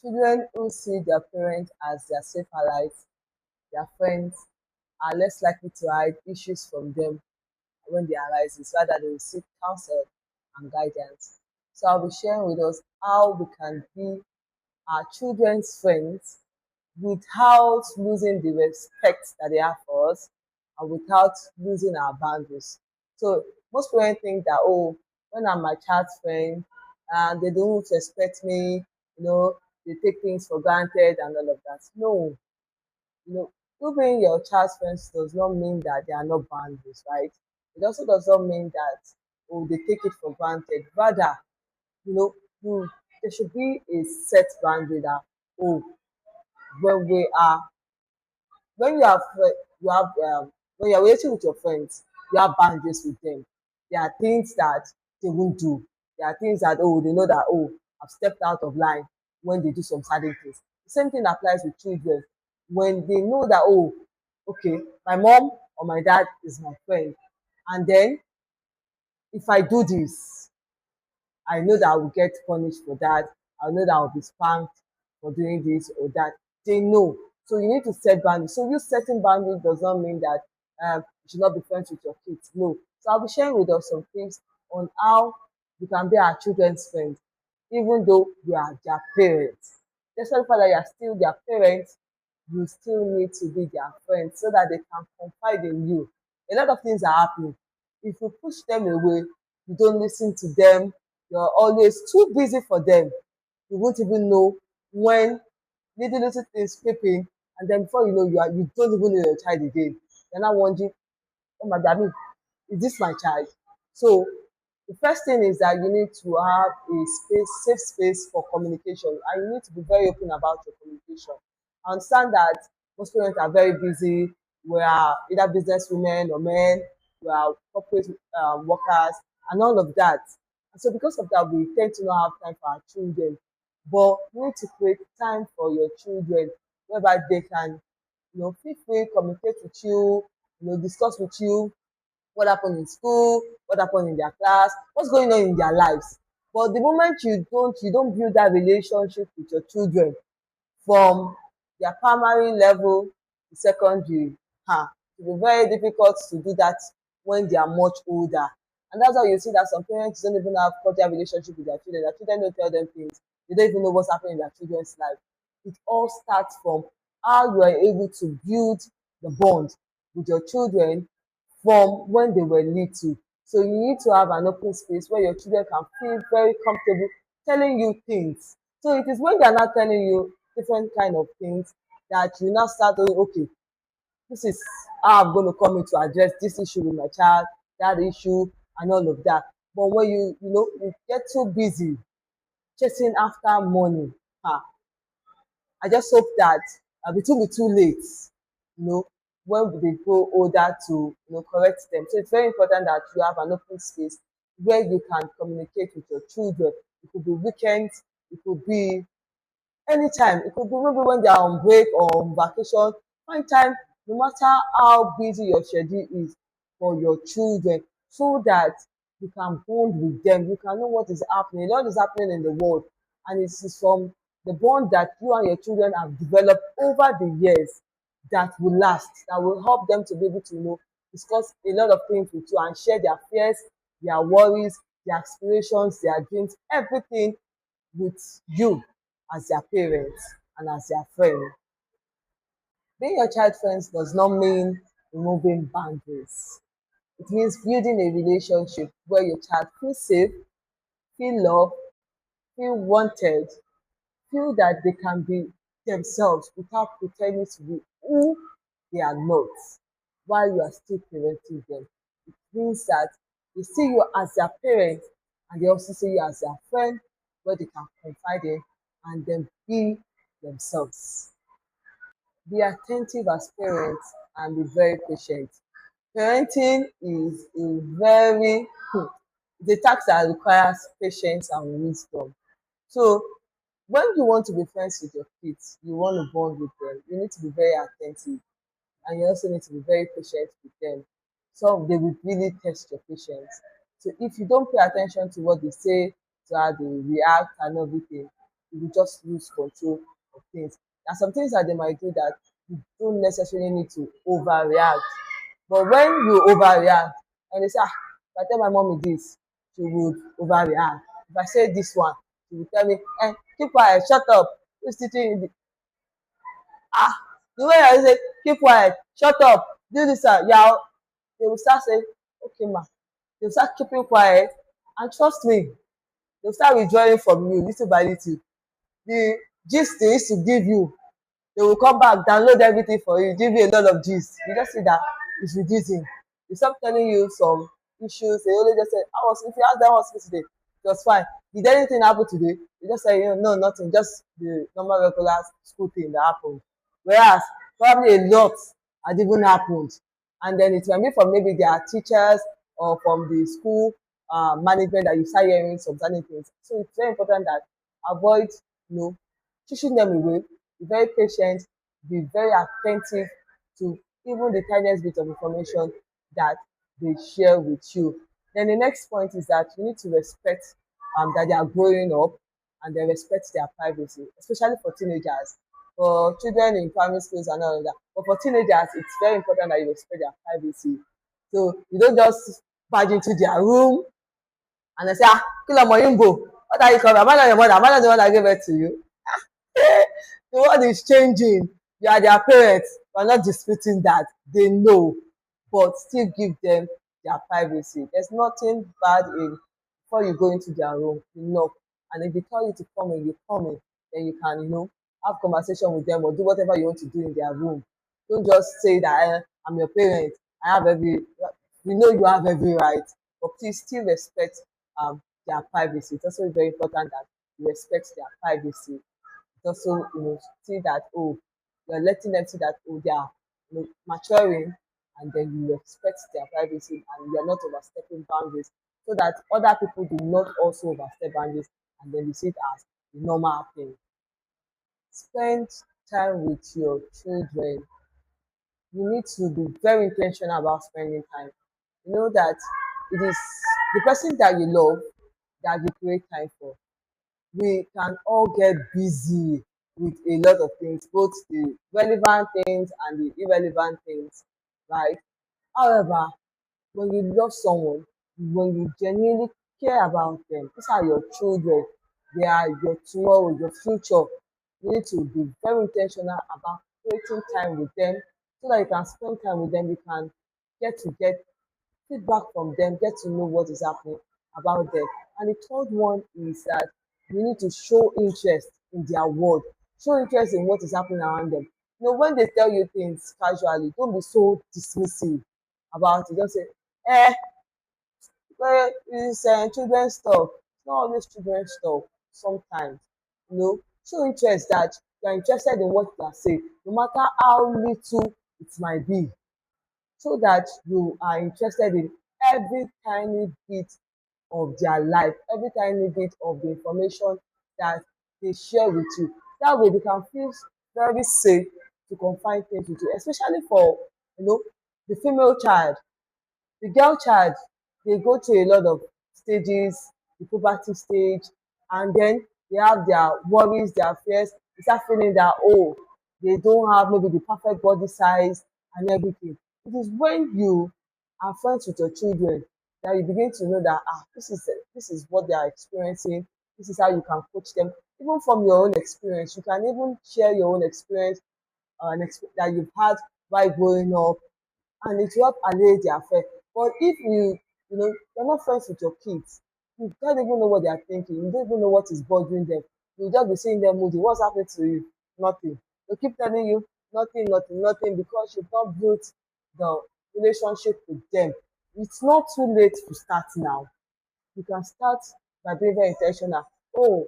Children who see their parents as their safe allies, their friends, are less likely to hide issues from them when they arise. Rather, they will seek counsel and guidance. So I'll be sharing with us how we can be our children's friends without losing the respect that they have for us and without losing our boundaries. So most parents think that, oh, when I'm my child's friend and they don't respect me, you know, they take things for granted and all of that. No, you know, you being your child's friends does not mean that there are no boundaries, right? It also does not mean that, oh, they take it for granted. Rather, you know, there should be a set boundary that, oh, when we are when you have you have when you're relating with your friends, you have boundaries with them. There are things that they won't do. There are things that, oh, they know that, oh, I've stepped out of line when they do some certain things. The same thing applies with children. When they know that, oh, okay, my mom or my dad is my friend, and then if I do this, I know that I will get punished for that. I know that I'll be spanked for doing this or that. They know. So you need to set boundaries. So you setting boundaries does not mean that you should not be friends with your kids. No. So I'll be sharing with us some tips on how we can be our children's friends, even though we are their parents. Despite the fact that you are still their parents, you still need to be their friend so that they can confide in you. A lot of things are happening. If you push them away, you don't listen to them, you're always too busy for them. You won't even know when little things creep in, and then before you know, you don't even know your child again. You're not wondering, oh my God, is this my child? So the first thing is that you need to have a safe space for communication, and you need to be very open about your communication. I understand that most parents are very busy. We are either business women or men. We are corporate workers and all of that. And so because of that, we tend to not have time for our children. But you need to create time for your children whereby they can, feel free, communicate with you, discuss with you what happened in school, what happened in their class, what's going on in their lives. But the moment you don't build that relationship with your children from their primary level to secondary, it will be very difficult to do that when they are much older. And that's why you see that some parents don't even have cordial relationship with their children. Their children don't tell them things. They don't even know what's happening in their children's life. It all starts from how you are able to build the bond with your children from when they were little. So you need to have an open space where your children can feel very comfortable telling you things. So it is when they are not telling you different kind of things that you now start doing, okay, this is how I'm going to come in to address this issue with my child, that issue, and all of that. But when you get too busy chasing after money, ah, I just hope that it won't be too late, you know, when they grow older to correct them. So it's very important that you have an open space where you can communicate with your children. It could be weekends, it could be anytime. It could be maybe when they are on break or on vacation. Find time, no matter how busy your schedule is, for your children, so that you can bond with them. You can know what is happening. A lot is happening in the world, and it is from the bond that you and your children have developed over the years that will last, that will help them to be able to discuss a lot of things with you and share their fears, their worries, their aspirations, their dreams, everything with you as their parents and as their friend. Being your child friends does not mean removing boundaries. It means building a relationship where your child feels safe, feel loved, feel wanted, feel that they can be themselves without pretending to be who they are not while you are still parenting them. It means that they see you as their parent and they also see you as their friend where they can confide in and then be themselves. Be attentive as parents and be very patient. Parenting is a very it's a task that requires patience and wisdom. So when you want to be friends with your kids, you want to bond with them, you need to be very attentive and you also need to be very patient with them. So they will really test your patience. So if you don't pay attention to what they say, to how they react and everything, you will just lose control of things. There are some things that they might do that you don't necessarily need to overreact. But when you overreact and they say, if I tell my mommy this, she would overreact. If I say this one, she will tell me, keep quiet, shut up. Who's teaching you? Ah, the way I say, keep quiet, shut up, do this, yeah, they will start saying, okay, ma. They will start keeping quiet, and trust me, they will start withdrawing from you little by little. The gist they used to give you, they will come back, download everything for you, give you a lot of gist. You just see that it's reducing. They stop telling you some issues. They only just say, I was, if you ask them what's today, it was fine. Did anything happen today? They just say, no, nothing, just the normal regular school thing that happened. Whereas probably a lot had even happened. And then it might be from maybe their teachers or from the school management that you start hearing some certain things. So it's very important that avoid, pushing them away, be very patient, be very attentive to even the tiniest bit of information that they share with you. Then the next point is that you need to respect that they are growing up and they respect their privacy, especially for teenagers. For children in primary schools and all of that. But for teenagers, it's very important that you respect their privacy. So you don't just barge into their room and they say, kill ọmọ yín go. What are you coming? Am I not your mother? Am I not the one that gave birth to you? The world is changing. You are their parents. You are not disputing that. They know. But still give them their privacy. There's nothing bad in before you go into their room, you knock. And if they tell you to come in, you come in. Then you can, have conversation with them or do whatever you want to do in their room. Don't just say that I'm your parent. I have every we know you have every right, but please still respect their privacy. It's also very important that you respect their privacy. It's also, see that, you're letting them see that, they are, maturing, and then you respect their privacy and you're not overstepping boundaries so that other people do not also overstep boundaries and then you see it as a normal thing. Spend time with your children. You need to be very intentional about spending time. You know that it is the person that you love that you create time for. We can all get busy with a lot of things, both the relevant things and the irrelevant things, right? However, when you love someone, when you genuinely care about them, these are your children, they are your tomorrow, your future. You need to be very intentional about creating time with them so that you can spend time with them. You can get feedback from them, get to know what is happening about them. And the third one is that you need to show interest in their world, show interest in what is happening around them. When they tell you things casually, don't be so dismissive about it. Just say, eh, well, it's children's stuff. It's not always children's stuff. Sometimes, show interest that you're interested in what they are saying, no matter how little it might be, so that you are interested in every tiny bit of their life, every tiny bit of the information that they share with you. That way they can feel very safe to confide things with you, especially for the female child. The girl child, they go through a lot of stages, the puberty stage, and then they have their worries, their fears. They start feeling that, they don't have maybe the perfect body size and everything. It is when you are friends with your children that you begin to know that, this is what they are experiencing. This is how you can coach them. Even from your own experience, you can even share your own experience, that you've had while growing up, and it will help allay their fear. But if you're not friends with your kids, you can't even know what they are thinking. You don't even know what is bothering them. You just be seeing them moody. What's happening to you? Nothing. They keep telling you nothing, nothing, nothing, because you've not built the relationship with them. It's not too late to start now. You can start by being very intentional. Oh,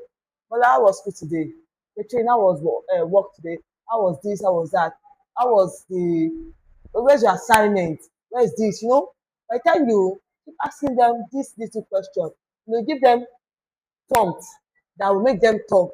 well, how was school today? Katrina, how was work today? How was this? How was that? How was where's your assignment? Where's this? By the time you keep asking them this little question, give them prompts that will make them talk.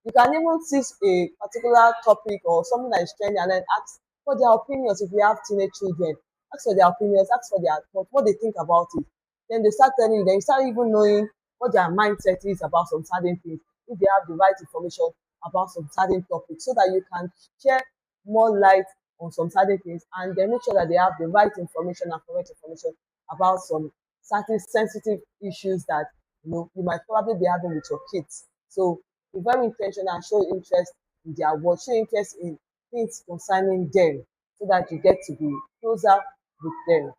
You can even choose a particular topic or something that is trending and then ask for their opinions if you have teenage children. Ask for their opinions, ask for their thoughts, what they think about it. Then they start telling you, then you start even knowing what their mindset is about some certain things. if they have the right information about some certain topics, so that you can share more light on some certain things, and then make sure that they have the right information and correct information about some certain sensitive issues that you might probably be having with your kids. So be very intentional and show interest in their work, show interest in things concerning them, so that you get to be closer with them.